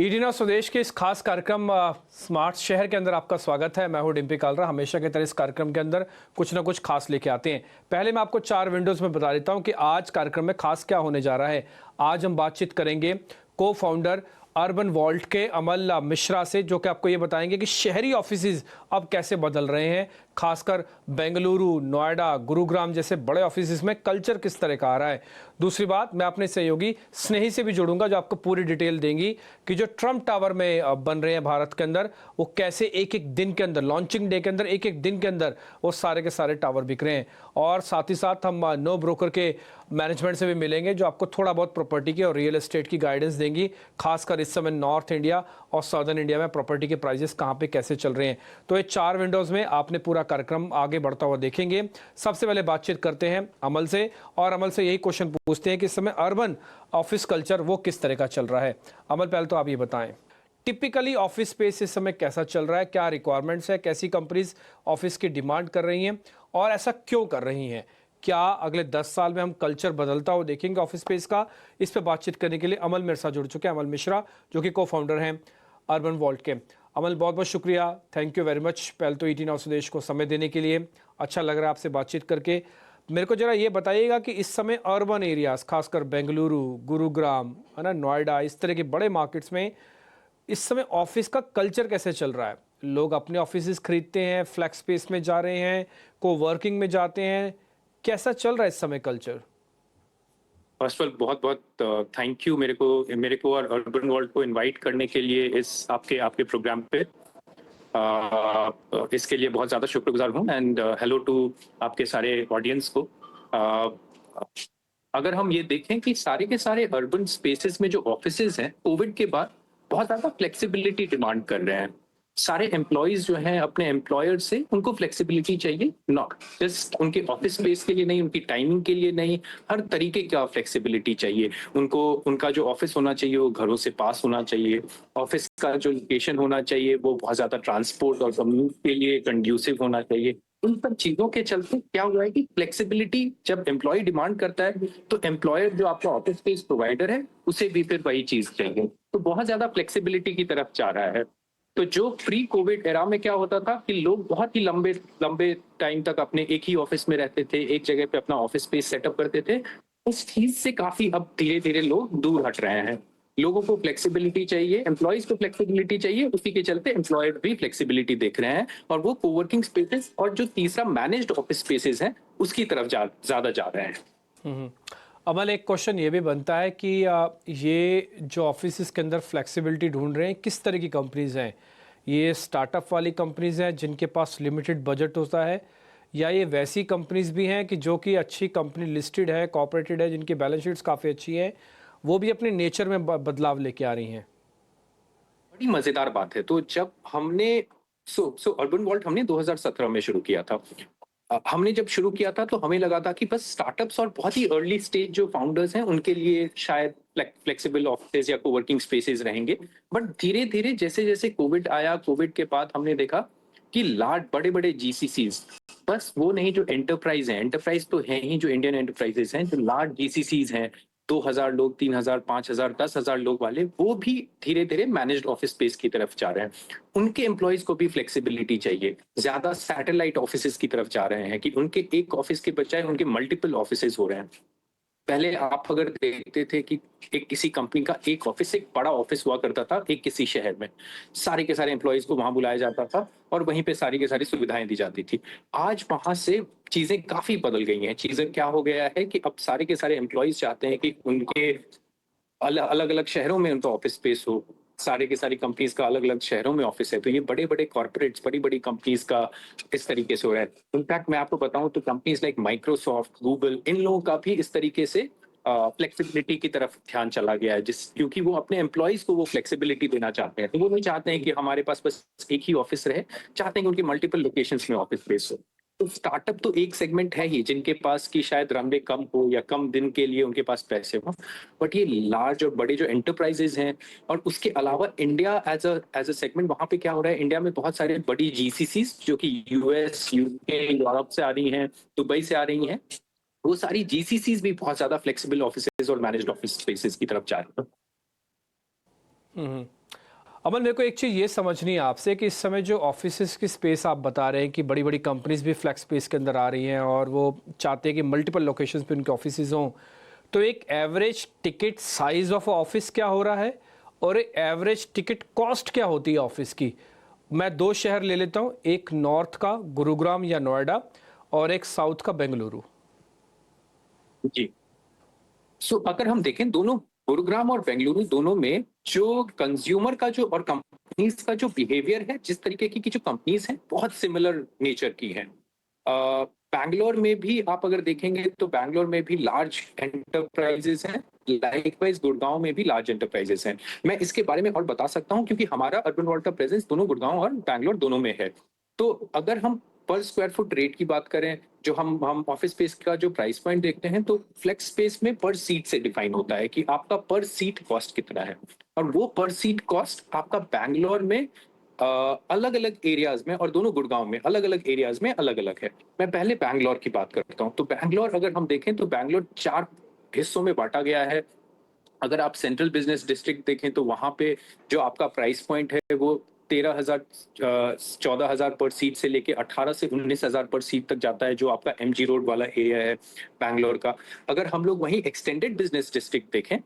ईडीना स्वदेश के इस खास कार्यक्रम स्मार्ट शहर के अंदर आपका स्वागत है। मैं हूं डिम्पी कालरा। हमेशा की तरह इस कार्यक्रम के अंदर कुछ ना कुछ खास लेके आते हैं। पहले मैं आपको 4 विंडोज में बता देता हूं कि आज कार्यक्रम में खास क्या होने जा रहा है। आज हम बातचीत करेंगे को फाउंडर अर्बन वॉल्ट के अमल मिश्रा से, जो कि आपको ये बताएंगे कि शहरी ऑफिसेज अब कैसे बदल रहे हैं, खासकर बेंगलुरु, नोएडा, गुरुग्राम जैसे बड़े ऑफिसेज में कल्चर किस तरह का आ रहा है। दूसरी बात, मैं अपने सहयोगी स्नेही से भी जोड़ूंगा जो आपको पूरी डिटेल देंगी कि जो ट्रम्प टावर में बन रहे हैं भारत के अंदर, वो कैसे एक एक दिन के अंदर, लॉन्चिंग डे के अंदर एक एक दिन के अंदर वो सारे के सारे टावर बिक रहे हैं। और साथ ही साथ हम नो ब्रोकर के मैनेजमेंट से भी मिलेंगे जो आपको थोड़ा बहुत प्रॉपर्टी की और रियल एस्टेट की गाइडेंस देंगी, खासकर इस समय नॉर्थ इंडिया और सदर्न इंडिया में प्रॉपर्टी के प्राइसेस कहाँ पे कैसे चल रहे हैं। तो ये 4 विंडोज में आपने पूरा कार्यक्रम आगे बढ़ता हुआ देखेंगे। सबसे पहले बातचीत करते हैं अमल से, और अमल से यही क्वेश्चन पूछते हैं कि इस समय अर्बन ऑफिस कल्चर वो किस तरह का चल रहा है। अमल, पहले तो आप ये बताएं, टिपिकली ऑफिस स्पेस इस समय कैसा चल रहा है, क्या रिक्वायरमेंट्स है, कैसी कंपनीज ऑफिस की डिमांड कर रही हैं और ऐसा क्यों कर रही हैं। क्या अगले 10 साल में हम कल्चर बदलता हुआ देखेंगे ऑफिस स्पेस का। इस पे बातचीत करने के लिए अमल मेरे साथ जुड़ चुके हैं, अमल मिश्रा, जो कि को फाउंडर हैं अर्बन वॉल्ट के। अमल, बहुत बहुत शुक्रिया, थैंक यू वेरी मच पहले तो ईटी नाउ स्वदेश को समय देने के लिए। अच्छा लग रहा है आपसे बातचीत करके। मेरे को जरा ये बताइएगा कि इस समय अर्बन एरियाज, खासकर बेंगलुरु, गुरुग्राम, है ना, नोएडा, इस तरह के बड़े मार्केट्स में इस समय ऑफिस का कल्चर कैसे चल रहा है। लोग अपने ऑफिस खरीदते हैं, फ्लैक्स स्पेस में जा रहे हैं, को वर्किंग में जाते हैं, कैसा चल रहा है इस समय कल्चर। फर्स्ट ऑफ ऑल बहुत बहुत थैंक यू मेरे को और अर्बन वर्ल्ड को इनवाइट करने के लिए इस आपके प्रोग्राम पे। इसके लिए बहुत ज़्यादा शुक्रगुजार हूँ एंड हेलो टू आपके सारे ऑडियंस को। अगर हम ये देखें कि सारे के सारे अर्बन स्पेसेस में जो ऑफिसेज हैं कोविड के बाद बहुत ज़्यादा फ्लेक्सिबिलिटी डिमांड कर रहे हैं। सारे एम्प्लॉयज जो हैं अपने एम्प्लॉयर से उनको फ्लेक्सिबिलिटी चाहिए, नॉट जस्ट उनके ऑफिस स्पेस के लिए नहीं, उनकी टाइमिंग के लिए नहीं, हर तरीके का फ्लेक्सिबिलिटी चाहिए उनको। उनका जो ऑफिस होना चाहिए वो घरों से पास होना चाहिए, ऑफिस का जो लोकेशन होना चाहिए वो बहुत ज्यादा ट्रांसपोर्ट और कम्यूट के लिए कंड्यूसिव होना चाहिए। उन सब चीजों के चलते क्या हुआ है कि फ्लेक्सिबिलिटी जब एम्प्लॉय डिमांड करता है तो एम्प्लॉयर जो आपका ऑफिस स्पेस प्रोवाइडर है उसे भी फिर वही चीज चाहिए, तो बहुत ज्यादा फ्लेक्सिबिलिटी की तरफ जा रहा है। तो जो प्री कोविड एरा में क्या होता था कि लोग बहुत ही लंबे लंबे टाइम तक अपने एक ही ऑफिस में रहते थे, एक जगह पे अपना ऑफिस स्पेस सेटअप करते थे, उस चीज से काफी अब धीरे धीरे लोग दूर हट रहे हैं। लोगों को फ्लेक्सिबिलिटी चाहिए, एम्प्लॉयज को फ्लेक्सिबिलिटी चाहिए, उसी के चलते एम्प्लॉयर भी फ्लेक्सिबिलिटी देख रहे हैं और वो कोवर्किंग स्पेसेस और जो तीसरा मैनेज्ड ऑफिस स्पेसेस हैं उसकी तरफ ज्यादा जा रहे हैं। अमल, एक क्वेश्चन ये भी बनता है कि ये जो ऑफिस के अंदर फ्लेक्सिबिलिटी ढूंढ रहे हैं, किस तरह की कंपनीज हैं। ये स्टार्टअप वाली कंपनीज हैं जिनके पास लिमिटेड बजट होता है, या ये वैसी कंपनीज भी हैं कि जो कि अच्छी कंपनी लिस्टेड है, कॉर्पोरेटेड है, जिनकी बैलेंस शीट्स काफ़ी अच्छी है, वो भी अपने नेचर में बदलाव लेके आ रही हैं। बड़ी मजेदार बात है। तो जब हमने अर्बन वॉल्ट हमने 2017 में शुरू किया था। हमने जब शुरू किया था तो हमें लगा था कि बस स्टार्टअप्स और बहुत ही अर्ली स्टेज जो फाउंडर्स हैं उनके लिए शायद फ्लेक्सिबल ऑफिस या कोवर्किंग स्पेसेस रहेंगे। बट धीरे धीरे जैसे जैसे कोविड आया, कोविड के बाद हमने देखा कि बड़े बड़े जीसीसीज, बस वो नहीं, जो एंटरप्राइज है, एंटरप्राइज तो है ही, जो इंडियन एंटरप्राइजेस हैं, जो लार्ज जीसीसीज हैं, 2000 लोग, 3000, 5000, 10,000 लोग वाले, वो भी धीरे धीरे मैनेज्ड ऑफिस स्पेस की तरफ जा रहे हैं। उनके एम्प्लॉयज को भी फ्लेक्सिबिलिटी चाहिए, ज्यादा सैटेलाइट ऑफिसेस की तरफ जा रहे हैं कि उनके एक ऑफिस के बजाय उनके मल्टीपल ऑफिसेस हो रहे हैं। पहले आप अगर देखते थे कि एक किसी कंपनी का एक ऑफिस, एक बड़ा ऑफिस हुआ करता था एक किसी शहर में, सारे के सारे एम्प्लॉयज को वहां बुलाया जाता था और वहीं पे सारी की सारी सुविधाएं दी जाती थी। आज वहां से चीजें काफी बदल गई हैं। चीजें क्या हो गया है कि अब सारे के सारे एम्प्लॉयज चाहते हैं कि उनके अलग अलग शहरों में उनका ऑफिस स्पेस हो। सारे के सारी कंपनीज का अलग अलग शहरों में ऑफिस है, तो ये बड़े बड़े कॉर्पोरेट्स, बड़ी बड़ी कंपनीज का इस तरीके से हो रहा है। इनफैक्ट मैं आपको बताऊं तो कंपनीज लाइक माइक्रोसॉफ्ट, गूगल, इन लोगों का भी इस तरीके से फ्लेक्सिबिलिटी की तरफ ध्यान चला गया है, क्योंकि वो अपने एम्प्लॉयज को वो फ्लेक्सिबिलिटी देना चाहते हैं। तो वो नहीं चाहते हैं कि हमारे पास बस एक ही ऑफिस रहे, चाहते हैं कि उनके मल्टीपल लोकेशंस में ऑफिस स्पेस हो। तो स्टार्टअप तो एक सेगमेंट है ही जिनके पास की शायद रनवे कम हो या कम दिन के लिए उनके पास पैसे हो, बट ये लार्ज और बड़े जो एंटरप्राइजेज हैं, और उसके अलावा इंडिया एज अ सेगमेंट, वहां पे क्या हो रहा है, इंडिया में बहुत सारे बड़ी जीसीसीज जो कि यूएस, यूके, यूरोप से आ रही हैं, दुबई से आ रही हैं, वो सारी जीसीसीज भी बहुत ज्यादा फ्लेक्सिबल ऑफिसेज और मैनेज्ड ऑफिस स्पेसेस की तरफ जा रही हैं। अमन, मेरे को एक चीज़ ये समझनी है आपसे कि इस समय जो ऑफिसेज की स्पेस आप बता रहे हैं कि बड़ी बड़ी कंपनीज भी फ्लैक्स स्पेस के अंदर आ रही हैं और वो चाहते हैं कि मल्टीपल लोकेशंस पे उनके ऑफिसेज हों, तो एक average ticket size of office क्या हो रहा है और एक एवरेज टिकट कॉस्ट क्या होती है ऑफिस की? मैं दो शहर ले लेता हूँ, एक नॉर्थ का गुरुग्राम या नोएडा और एक साउथ का बेंगलुरु। जी। सो अगर हम देखें दोनों गुरुग्राम और बेंगलुरु दोनों में जो कंज्यूमर का जो और कंपनीज का जो बिहेवियर है, जिस तरीके की जो कंपनीज हैं बहुत सिमिलर नेचर की हैं। बैंगलोर में भी आप अगर देखेंगे तो बैंगलोर में भी लार्ज एंटरप्राइजेस हैं, लाइकवाइज गुड़गांव में भी लार्ज एंटरप्राइजेस हैं। मैं इसके बारे में और बता सकता हूं क्योंकि हमारा अर्बन वॉल्ट का प्रेजेंस दोनों गुड़गांव और बैंगलोर दोनों में है। तो अगर हम पर स्क्वायर फुट रेट की बात करें, जो हम ऑफिस स्पेस का जो प्राइस पॉइंट देखते हैं तो फ्लेक्स स्पेस में पर सीट से डिफाइन होता है कि आपका पर सीट कॉस्ट कितना है, और वो पर सीट कॉस्ट आपका बैंगलोर में अलग अलग एरियाज में और दोनों गुड़गांव में अलग अलग एरियाज में अलग अलग है। मैं पहले बैंगलोर की बात करता हूँ। तो बैंगलोर अगर हम देखें तो बैंगलोर 4 हिस्सों में बांटा गया है। अगर आप सेंट्रल बिजनेस डिस्ट्रिक्ट देखें तो वहां पे जो आपका प्राइस पॉइंट है वो 13,000 14,000 पर सीट से लेके 18 से 19,000 पर सीट तक जाता है, जो आपका एमजी रोड वाला एरिया है बैंगलोर का। अगर हम लोग वहीं एक्सटेंडेड बिजनेस डिस्ट्रिक्ट देखें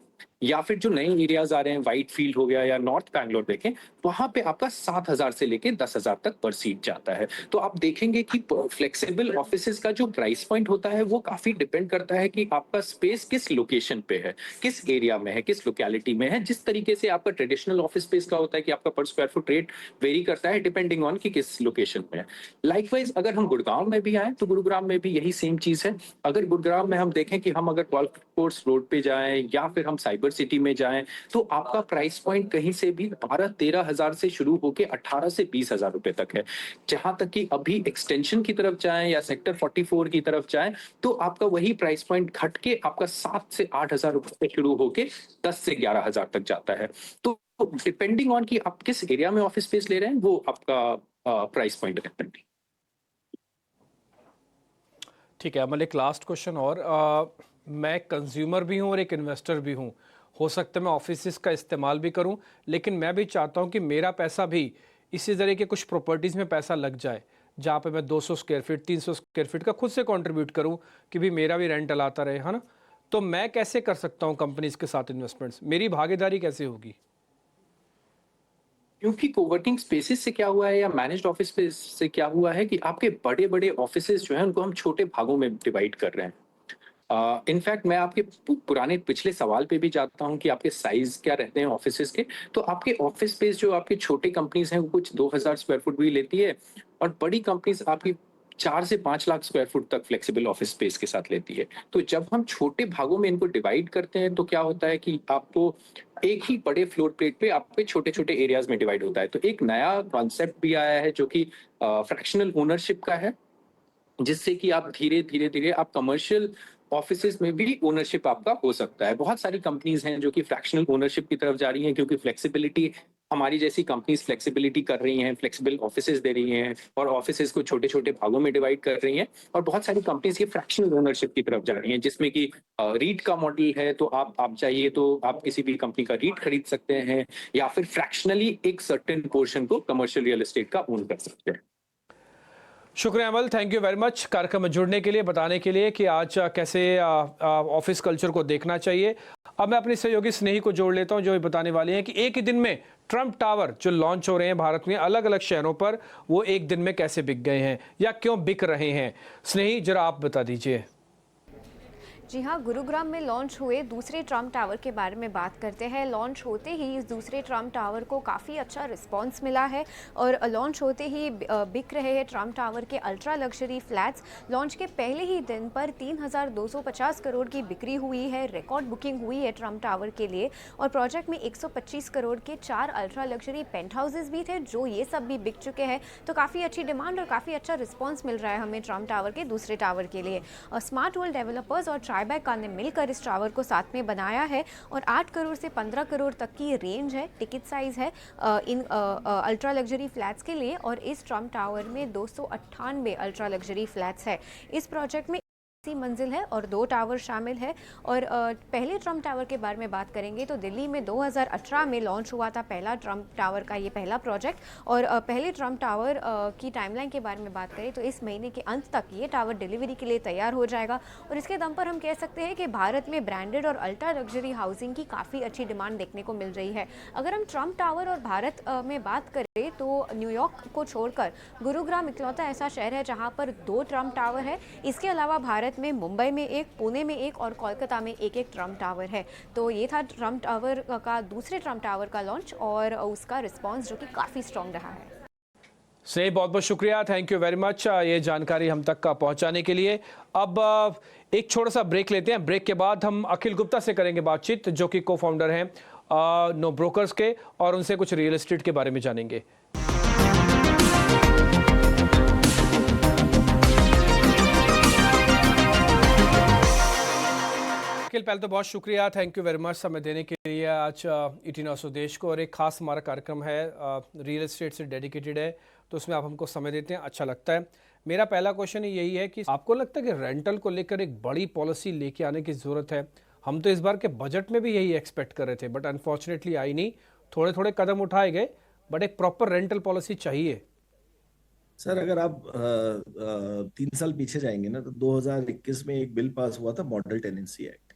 या फिर जो नए एरियाज आ रहे हैं, व्हाइट फील्ड हो गया या नॉर्थ बैंगलोर देखें, वहां पे आपका 7,000 से लेके 10,000 तक पर सीट जाता है। तो आप देखेंगे कि फ्लेक्सिबल ऑफिसेज का जो प्राइस पॉइंट होता है वो काफी डिपेंड करता है कि आपका स्पेस किस लोकेशन पे है, किस एरिया में है, किस लोकेलिटी में है। जिस तरीके से आपका ट्रेडिशनल ऑफिस स्पेस का होता है कि आपका पर स्क्वायर फुट रेट वेरी करता है डिपेंडिंग ऑन कि किस लोकेशन में है। लाइकवाइज अगर हम गुड़गांव में भी आए तो गुरुग्राम में भी यही सेम चीज है। अगर गुड़गांव में हम देखें कि हम अगर गोल्फ कोर्स रोड पे जाएं या फिर हम साइबर सिटी में जाएं तो आपका प्राइस पॉइंट कहीं से भी 12-13 हजार से शुरू होकर 18 से 20 हजार रुपए तक है। जहां तक कि अभी एक्सटेंशन की तरफ जाएं या सेक्टर 44 की तरफ जाएं तो आपका वही प्राइस पॉइंट घट के आपका 7 से 8 हजार रुपए से शुरू होकर 10 से 11 हजार तक जाता है। तो डिपेंडिंग ऑन कि आप किस एरिया में ऑफिस स्पेस ले रहे हैं वो आपका प्राइस पॉइंट है। ठीक है अमल, एक लास्ट क्वेश्चन और मैं कंज्यूमर भी हूँ और एक इन्वेस्टर भी हूँ। हो सकता है मैं ऑफिस का इस्तेमाल भी करूँ, लेकिन मैं भी चाहता हूँ कि मेरा पैसा भी इसी तरह के कुछ प्रॉपर्टीज़ में पैसा लग जाए जहाँ पे मैं 200 स्क्वायर फीट 300 स्क्वायर फीट का खुद से कंट्रीब्यूट करूँ कि भी मेरा भी रेंट आता रहे, है ना? तो मैं कैसे कर सकता हूँ कंपनीज के साथ इन्वेस्टमेंट्स? मेरी भागीदारी कैसे होगी? क्योंकि कोवर्किंग स्पेसेस से क्या हुआ है या मैनेज्ड ऑफिस स्पेस से क्या हुआ है कि आपके बड़े बड़े ऑफिसेज जो हैं उनको हम छोटे भागों में डिवाइड कर रहे हैं। इनफैक्ट मैं आपके पुराने पिछले सवाल पे भी जाता हूं कि आपके साइज क्या रहते हैं ऑफिसेज के। तो आपके ऑफिस स्पेस जो आपके छोटे कंपनीज हैं वो कुछ 2,000 स्क्वायर फुट भी लेती है, और बड़ी कंपनीज आपकी 4 से 5 लाख स्क्वायर फुट तक फ्लेक्सिबल ऑफिस स्पेस के साथ लेती है। तो जब हम छोटे भागों में इनको डिवाइड करते हैं तो क्या होता है कि आपको एक ही बड़े फ्लोर प्लेट पे आपके छोटे छोटे एरियाज में डिवाइड होता है। तो एक नया कॉन्सेप्ट भी आया है जो कि फ्रैक्शनल ओनरशिप का है, जिससे कि आप धीरे धीरे धीरे आप कमर्शियल ऑफिसेज में भी ओनरशिप आपका हो सकता है। बहुत सारी कंपनीज हैं जो कि फ्रैक्शनल ओनरशिप की तरफ जा रही हैं क्योंकि फ्लेक्सिबिलिटी, हमारी जैसी कंपनीज फ्लेक्सिबिलिटी कर रही हैं, फ्लेक्सिबल ऑफिसेज दे रही हैं और ऑफिसेज को छोटे छोटे भागों में डिवाइड कर रही हैं। और बहुत सारी कंपनीज ये फ्रैक्शनल ओनरशिप की तरफ जा रही हैं जिसमें कि रीट का मॉडल है। तो आप चाहिए तो आप किसी भी कंपनी का रीट खरीद सकते हैं या फिर फ्रैक्शनली एक सर्टेन पोर्शन को कमर्शियल रियल एस्टेट का ओन कर सकते हैं। शुक्रिया अमल, थैंक यू वेरी मच कार्यक्रम में जुड़ने के लिए, बताने के लिए कि आज कैसे ऑफिस कल्चर को देखना चाहिए। अब मैं अपनी सहयोगी स्नेही को जोड़ लेता हूं जो ये बताने वाली हैं कि एक ही दिन में ट्रंप टावर जो लॉन्च हो रहे हैं भारत में अलग अलग शहरों पर, वो एक दिन में कैसे बिक गए हैं या क्यों बिक रहे हैं। स्नेही, जरा आप बता दीजिए। जी हाँ, गुरुग्राम में लॉन्च हुए दूसरे ट्रंप टावर के बारे में बात करते हैं। लॉन्च होते ही इस दूसरे ट्रंप टावर को काफ़ी अच्छा रिस्पांस मिला है और लॉन्च होते ही बिक रहे हैं ट्रंप टावर के अल्ट्रा लग्जरी फ्लैट्स। लॉन्च के पहले ही दिन पर 3,250 करोड़ की बिक्री हुई है, रिकॉर्ड बुकिंग हुई है ट्रंप टावर के लिए। और प्रोजेक्ट में 125 करोड़ के 4 अल्ट्रा लग्जरी पेंट हाउसेज भी थे जो ये सब भी बिक चुके हैं। तो काफ़ी अच्छी डिमांड और काफ़ी अच्छा रिस्पॉन्स मिल रहा है हमें ट्रंप टावर के दूसरे टावर के लिए। स्मार्ट वर्ल्ड डेवलपर्स और ट्राइबैक ने मिलकर इस टावर को साथ में बनाया है और 8 करोड़ से 15 करोड़ तक की रेंज है, टिकट साइज है इन अल्ट्रा लग्जरी फ्लैट्स के लिए। और इस ट्रंप टावर में 298 अल्ट्रा लग्जरी फ्लैट्स है। इस प्रोजेक्ट में मंजिल है और 2 टावर शामिल है। और पहले ट्रम्प टावर के बारे में बात करेंगे तो दिल्ली में 2018 में लॉन्च हुआ था पहला ट्रम्प टावर का ये पहला प्रोजेक्ट। और पहले ट्रम्प टावर की टाइमलाइन के बारे में बात करें तो इस महीने के अंत तक ये टावर डिलीवरी के लिए तैयार हो जाएगा। और इसके दम पर हम कह सकते हैं कि भारत में ब्रांडेड और अल्ट्रा लग्जरी हाउसिंग की काफ़ी अच्छी डिमांड देखने को मिल रही है। अगर हम ट्रम्प टावर और भारत में बात करें तो न्यूयॉर्क को छोड़कर गुरुग्राम इकलौता ऐसा शहर है जहां पर 2 ट्रम्प टावर है। इसके अलावा भारत में मुंबई में एक, पुणे में एक और कोलकाता में एक ट्रम्प टावर है। तो ये था ट्रम्प टावर का दूसरे ट्रम्प टावर का लॉन्च और उसका रिस्पांस जो कि काफ़ी स्ट्रॉन्ग रहा है। से बहुत बहुत शुक्रिया, थैंक यू वेरी मच ये जानकारी हम तक का पहुंचाने के लिए। अब एक छोटा सा ब्रेक लेते हैं। ब्रेक के बाद हम अखिल गुप्ता से करेंगे बातचीत, जो कि को फाउंडर हैं नो ब्रोकर्स के, और उनसे कुछ रियल एस्टेट के बारे में जानेंगे। पहले तो बहुत शुक्रिया, थैंक यू वेरी मच समय देने के लिए आज ईटीना स्वदेश को। और एक खास हमारा कार्यक्रम है रियल एस्टेट से डेडिकेटेड है, तो उसमें आप हमको समय देते हैं, अच्छा लगता है। मेरा पहला क्वेश्चन यही है कि आपको लगता है कि रेंटल को लेकर एक बड़ी पॉलिसी लेके आने की ज़रूरत है? हम तो इस बार के बजट में भी यही एक्सपेक्ट कर रहे थे, बट अनफॉर्चुनेटली आई नहीं। थोड़े थोड़े कदम उठाए गए, बट एक प्रॉपर रेंटल पॉलिसी चाहिए। सर, अगर आप 3 साल पीछे जाएंगे ना, तो 2021 में एक बिल पास हुआ था, मॉडल टेनेंसी एक्ट।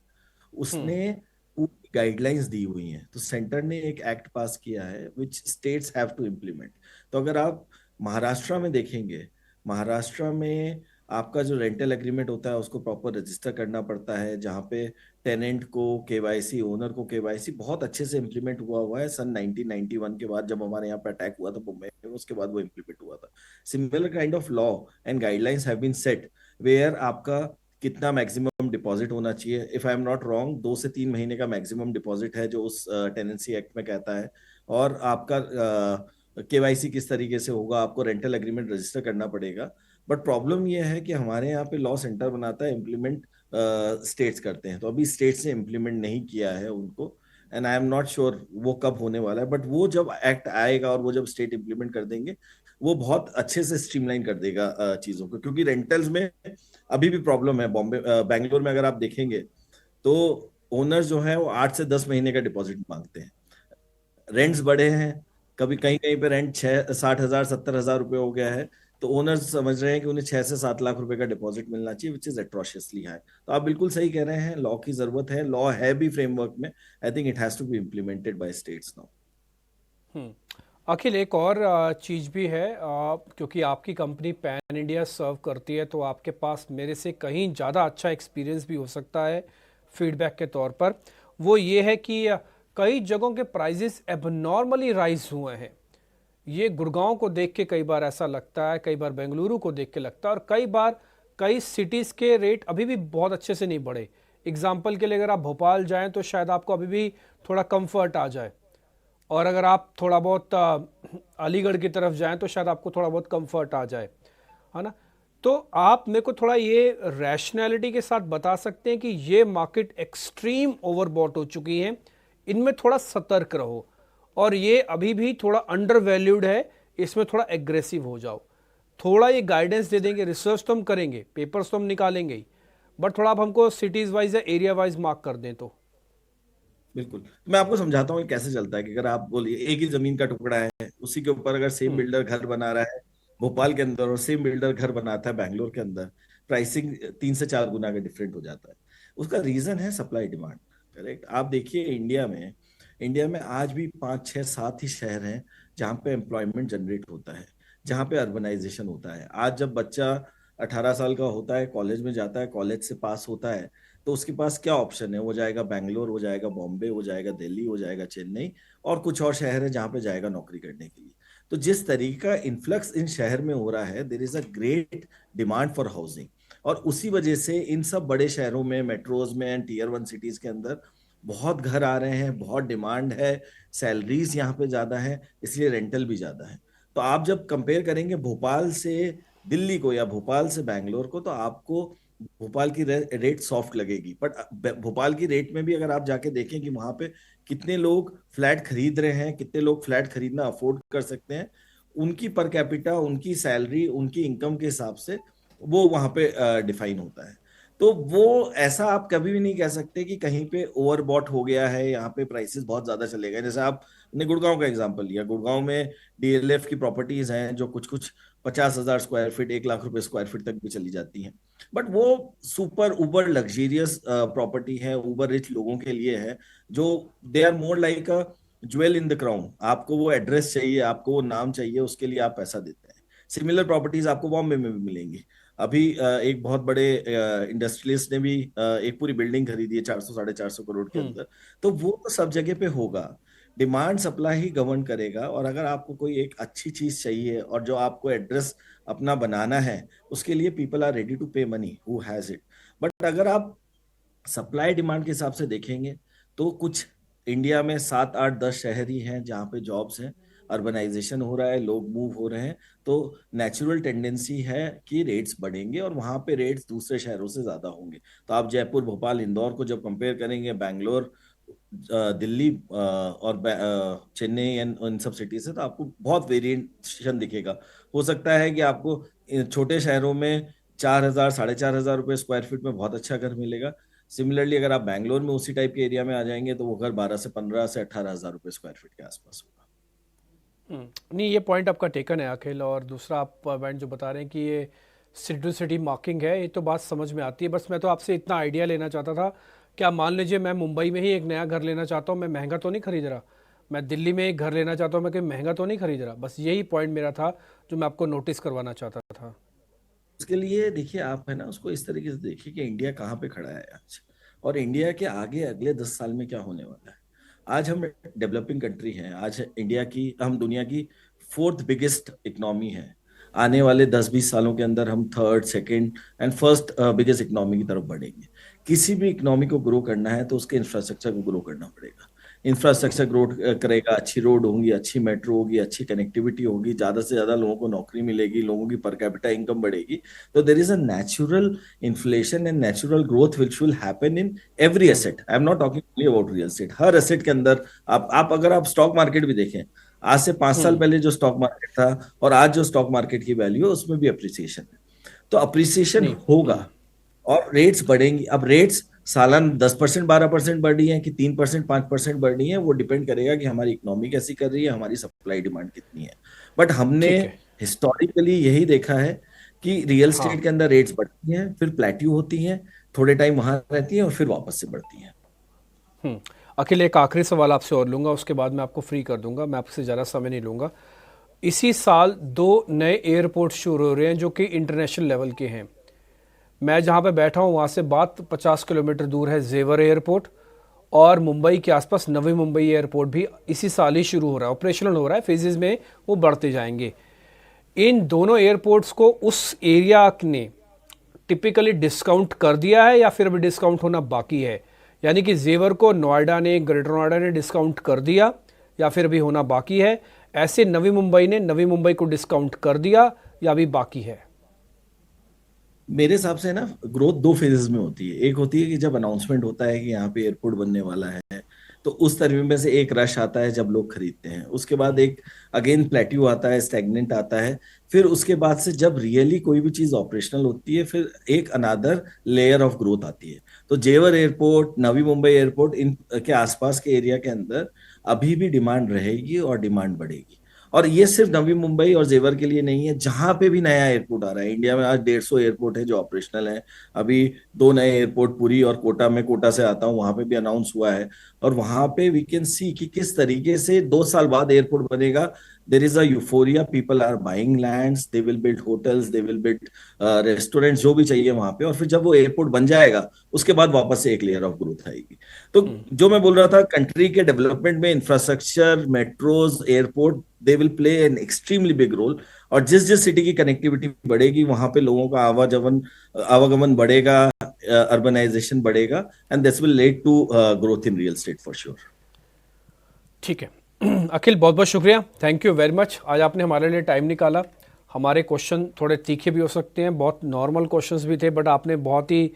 उसने पूरी गाइडलाइंस दी हुई हैं। तो सेंटर ने एक एक्ट पास किया है which states have to implement. तो अगर आप महाराष्ट्र में देखेंगे, महाराष्ट्र में आपका जो रेंटल एग्रीमेंट होता है उसको प्रॉपर रजिस्टर करना पड़ता है, जहाँ पे टेनेंट को केवाईसी, ओनर को केवाईसी बहुत अच्छे से इम्प्लीमेंट हुआ है। सन 1991 के बाद जब हमारे यहाँ पे अटैक हुआ था मुंबई में, उसके बाद वो इम्प्लीमेंट हुआ था। Similar kind of law and guidelines have been set where आपका कितना मैक्सिमम डिपॉजिट होना चाहिए। If I am not wrong, 2 से 3 महीने का मैक्सिमम डिपॉजिट है जो उस टेनेंसी एक्ट में कहता है। और आपका केवाईसी किस तरीके से होगा, आपको रेंटल एग्रीमेंट रजिस्टर करना पड़ेगा। बट प्रॉब्लम यह है कि हमारे यहाँ पे लॉ सेंटर बनाता है, इम्प्लीमेंट स्टेट्स करते हैं। तो अभी स्टेट्स ने इम्प्लीमेंट नहीं किया है उनको, and I am not sure वो कब होने वाला है। बट वो जब एक्ट आएगा और वो जब स्टेट इम्प्लीमेंट कर देंगे, वो बहुत अच्छे से स्ट्रीमलाइन कर देगा चीजों को। क्योंकि रेंटल्स में अभी भी प्रॉब्लम है। बॉम्बे, बैंगलोर में अगर आप देखेंगे तो ओनर्स जो है वो 8 से 10 महीने का डिपॉजिट मांगते हैं। रेंट्स बढ़े हैं, कभी कहीं कहीं पे रेंट 60,000 70,000 रुपए हो गया है। तो ओनर्स समझ रहे हैं कि उन्हें 6 से 7 लाख रुपए का डिपॉजिट मिलना चाहिए, विच इज एट्रोशियसली हाई। तो आप बिल्कुल सही कह रहे हैं, लॉ की जरूरत है। लॉ है भी फ्रेमवर्क में। I think it has to be implemented by states now. Akhil, एक और चीज़ भी है, क्योंकि आपकी कंपनी पैन इंडिया सर्व करती है, तो आपके पास मेरे से कहीं ज़्यादा अच्छा एक्सपीरियंस भी हो सकता है फीडबैक के तौर पर। वो ये है कि कई जगहों के प्राइजेस एबनॉर्मली राइज हुए हैं। ये गुड़गांव को देख के कई बार ऐसा लगता है, कई बार बेंगलुरु को देख के लगता है, और कई बार कई सिटीज़ के रेट अभी भी बहुत अच्छे से नहीं बढ़े। एग्जाम्पल के लिए अगर आप भोपाल जाएँ तो शायद आपको अभी भी थोड़ा कम्फर्ट आ जाए, और अगर आप थोड़ा बहुत अलीगढ़ की तरफ जाएं तो शायद आपको थोड़ा बहुत कंफर्ट आ जाए, है ना। तो आप मेरे को थोड़ा ये रैशनैलिटी के साथ बता सकते हैं कि ये मार्केट एक्सट्रीम ओवरबॉट हो चुकी है, इनमें थोड़ा सतर्क रहो, और ये अभी भी थोड़ा अंडर वैल्यूड है, इसमें थोड़ा एग्रेसिव हो जाओ। थोड़ा ये गाइडेंस दे देंगे, रिसर्च तो हम करेंगे, पेपर्स तो हम निकालेंगे ही, बट थोड़ा आप हमको सिटीज़ वाइज या एरिया वाइज मार्क कर दें तो। बिल्कुल, तो मैं आपको समझाता हूँ कि कैसे चलता है। कि अगर आप बोलिए एक ही जमीन का टुकड़ा है, उसी के ऊपर अगर सेम बिल्डर घर बना रहा है भोपाल के अंदर और सेम बिल्डर घर बनाता है बैंगलोर के अंदर, प्राइसिंग 3 से 4 गुना का डिफरेंट हो जाता है। उसका रीजन है सप्लाई डिमांड। करेक्ट। आप देखिए इंडिया में आज भी 5 6 7 ही शहर हैं जहाँ पे एम्प्लॉयमेंट जनरेट होता है, जहाँ पे अर्बनाइजेशन होता है। आज जब बच्चा 18 साल का होता है, कॉलेज में जाता है, कॉलेज से पास होता है, तो उसके पास क्या ऑप्शन है? वो जाएगा बैंगलोर, वो जाएगा बॉम्बे, वो जाएगा दिल्ली, वो जाएगा चेन्नई, और कुछ और शहर है जहाँ पे जाएगा नौकरी करने के लिए। तो जिस तरीके का इन्फ्लक्स इन शहर में हो रहा है, there is a great demand for housing. और उसी वजह से इन सब बड़े शहरों में, मेट्रोज में एंड टीयर 1 सिटीज के अंदर बहुत घर आ रहे हैं, बहुत डिमांड है, सैलरीज यहाँ पे ज्यादा है, इसलिए रेंटल भी ज्यादा है। तो आप जब कंपेयर करेंगे भोपाल से दिल्ली को या भोपाल से बैंगलोर को, तो आपको भोपाल की रेट सॉफ्ट लगेगी। बट भोपाल की रेट में भी अगर आप जाके देखें कि वहां पे कितने लोग फ्लैट खरीद रहे हैं, कितने लोग फ्लैट खरीदना अफोर्ड कर सकते हैं, उनकी पर कैपिटा, उनकी सैलरी, उनकी इनकम के हिसाब से वो वहां पे डिफाइन होता है। तो वो ऐसा आप कभी भी नहीं कह सकते कि कहीं पे ओवरबॉट हो गया है, यहाँ पे प्राइसेस बहुत ज्यादा चले गए। जैसे आपने गुड़गांव का एग्जांपल लिया, गुड़गांव में डीएलएफ की प्रॉपर्टीज हैं जो कुछ कुछ 50,000 स्क्वायर फीट, 1 लाख रुपए स्क्वायर फीट तक भी चली जाती हैं। बट वो सुपर उबर लग्जरियस प्रॉपर्टी है, उबर रिच लोगों के लिए है, जो they are more like a jewel in the crown. आपको वो एड्रेस चाहिए, आपको वो नाम चाहिए, उसके लिए आप पैसा देते हैं। सिमिलर प्रॉपर्टीज आपको बॉम्बे में भी मिलेंगी। अभी एक बहुत बड़े इंडस्ट्रियलिस्ट ने भी एक पूरी बिल्डिंग खरीदी है 400 साढ़े 400 करोड़ के अंदर। तो वो तो सब जगह पे होगा, डिमांड सप्लाई ही गवर्न करेगा। और अगर आपको कोई एक अच्छी चीज चाहिए और जो आपको एड्रेस अपना बनाना है, उसके लिए पीपल आर रेडी टू पे money who has it. But अगर आप सप्लाई डिमांड के हिसाब से देखेंगे तो कुछ इंडिया में 7 8 10 शहर ही हैं जहाँ पे जॉब्स हैं, अर्बनाइजेशन हो रहा है, लोग मूव हो रहे हैं। तो नेचुरल टेंडेंसी है कि रेट्स बढ़ेंगे और वहां पे रेट्स दूसरे शहरों से ज्यादा होंगे। तो आप जयपुर, भोपाल, इंदौर को जब कंपेयर करेंगे बैंगलोर, दिल्ली और चेन्नई एंड इन सब सिटीज से, तो आपको बहुत वेरिएशन दिखेगा। हो सकता है कि आपको छोटे शहरों में 4,000 साढ़े 4,000 रुपए स्क्वायर फीट में बहुत अच्छा घर मिलेगा। सिमिलरली अगर आप बैंगलोर में उसी टाइप के एरिया में आ जाएंगे तो वो घर 12 से 15 से 18,000 रुपए स्क्वायर फीट के आसपास होगा। नहीं, ये पॉइंट आपका टेकन है अखिल। और दूसरा आप पॉइंट जो बता रहे हैं कि ये सिटी टू सिटी मार्किंग है, ये तो बात समझ में आती है। बस मैं तो आपसे इतना आइडिया लेना चाहता था कि आप मान लीजिए मैं मुंबई में ही एक नया घर लेना चाहता हूँ, मैं महंगा तो नहीं खरीद रहा। मैं दिल्ली में एक घर लेना चाहता हूँ, मैं कहीं महंगा तो नहीं खरीद रहा। बस यही पॉइंट मेरा था जो मैं आपको नोटिस करवाना चाहता था। उसके लिए देखिए, आप है ना उसको इस तरीके से देखिए कि इंडिया कहाँ पे खड़ा है आज, और इंडिया के आगे अगले 10 साल में क्या होने वाला है। आज हम डेवलपिंग कंट्री हैं, आज इंडिया की, हम दुनिया की 4th बिगेस्ट इकोनॉमी है। आने वाले 10 20 सालों के अंदर हम 3rd, 2nd and 1st biggest economy की तरफ बढ़ेंगे। किसी भी इकोनॉमी को ग्रो करना है तो उसके इंफ्रास्ट्रक्चर को ग्रो करना पड़ेगा। इंफ्रास्ट्रक्चर ग्रो करेगा, अच्छी रोड होंगी, अच्छी मेट्रो होगी, अच्छी कनेक्टिविटी होगी, ज्यादा से ज्यादा लोगों को नौकरी मिलेगी, लोगों की पर कैपिटा इनकम बढ़ेगी। तो देर is a natural inflation and natural growth which will happen in every asset. I am not talking only about real estate. Her asset के अंदर आप अगर आप स्टॉक मार्केट भी देखें, आज से 5 साल पहले जो स्टॉक मार्केट था और आज जो स्टॉक मार्केट की वैल्यू है, उसमें भी अप्रिसिएशन है। तो अप्रिसिएशन होगा और रेट्स बढ़ेंगी। अब रेट्स सालाना 10% 12% बढ़ रही है कि 3% 5% बढ़ रही है, वो डिपेंड करेगा कि हमारी इकोनॉमी कैसी कर रही है, हमारी सप्लाई डिमांड कितनी है। बट हमने हिस्टोरिकली यही देखा है कि रियल एस्टेट के अंदर रेट्स बढ़ती हैं, फिर प्लेट्यू होती हैं, थोड़े टाइम वहां रहती हैं और फिर वापस से बढ़ती हैं। अखिल, एक आखिरी सवाल आपसे और लूंगा, उसके बाद मैं आपको फ्री कर दूंगा, मैं आपसे ज़्यादा समय नहीं लूंगा। इसी साल 2 नए एयरपोर्ट शुरू हो रहे हैं जो कि इंटरनेशनल लेवल के हैं। मैं जहां पे बैठा हूं वहां से बात 50 किलोमीटर दूर है जेवर एयरपोर्ट, और मुंबई के आसपास नवी मुंबई एयरपोर्ट भी इसी साल ही शुरू हो रहा है, ऑपरेशनल हो रहा है, फेजेस में वो बढ़ते जाएंगे। इन दोनों एयरपोर्ट्स को उस एरिया ने टिपिकली डिस्काउंट कर दिया है या फिर अभी डिस्काउंट होना बाकी है? यानी कि जेवर को नोएडा ने, ग्रेटर नोएडा ने डिस्काउंट कर दिया या फिर अभी होना बाकी है? ऐसे नवी मुंबई ने नवी मुंबई को डिस्काउंट कर दिया या अभी बाकी है? मेरे हिसाब से ना ग्रोथ 2 फेजेस में होती है। एक होती है कि जब अनाउंसमेंट होता है कि यहाँ पे एयरपोर्ट बनने वाला है, तो उस तरह में से एक रश आता है जब लोग खरीदते हैं। उसके बाद एक अगेन प्लेट्यू आता है, स्टैग्नेंट आता है। फिर उसके बाद से जब रियली कोई भी चीज ऑपरेशनल होती है, फिर एक अनादर लेयर ऑफ ग्रोथ आती है। तो जेवर एयरपोर्ट, नवी मुंबई एयरपोर्ट, इन के आसपास के एरिया के अंदर अभी भी डिमांड रहेगी और डिमांड बढ़ेगी। और ये सिर्फ नवी मुंबई और जेवर के लिए नहीं है, जहां पे भी नया एयरपोर्ट आ रहा है। इंडिया में आज 150 एयरपोर्ट है जो ऑपरेशनल है। अभी 2 नए एयरपोर्ट पुरी और कोटा में, कोटा से आता हूँ, वहां पे भी अनाउंस हुआ है। और वहां पे वी कैन सी कि किस तरीके से 2 साल बाद एयरपोर्ट बनेगा। There is a euphoria, people are buying lands, they will build hotels, they will build restaurants, जो भी चाहिए वहां पे। और फिर जब वो एयरपोर्ट बन जाएगा, उसके बाद वापस से एक लेयर ऑफ ग्रोथ आएगी। तो जो मैं बोल रहा था, कंट्री के डेवलपमेंट में infrastructure, metros, airport, they will play an extremely big role. और जिस जिस सिटी की कनेक्टिविटी बढ़ेगी, वहां पे लोगों का आवागमन बढ़ेगा, अर्बनाइजेशन बढ़ेगा, and this will lead to growth in real estate for sure. ठीक है अखिल, बहुत बहुत शुक्रिया, थैंक यू वेरी मच। आज आपने हमारे लिए टाइम निकाला। हमारे क्वेश्चन थोड़े तीखे भी हो सकते हैं, बहुत नॉर्मल क्वेश्चंस भी थे, बट आपने बहुत ही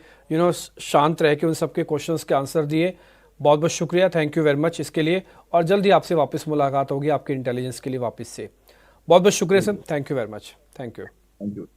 शांत रह के उन सबके क्वेश्चंस के आंसर दिए। बहुत बहुत शुक्रिया, थैंक यू वेरी मच इसके लिए। और जल्दी आपसे वापस मुलाकात होगी आपके इंटेलिजेंस के लिए वापस से। बहुत बहुत शुक्रिया sir, thank you very much, thank you.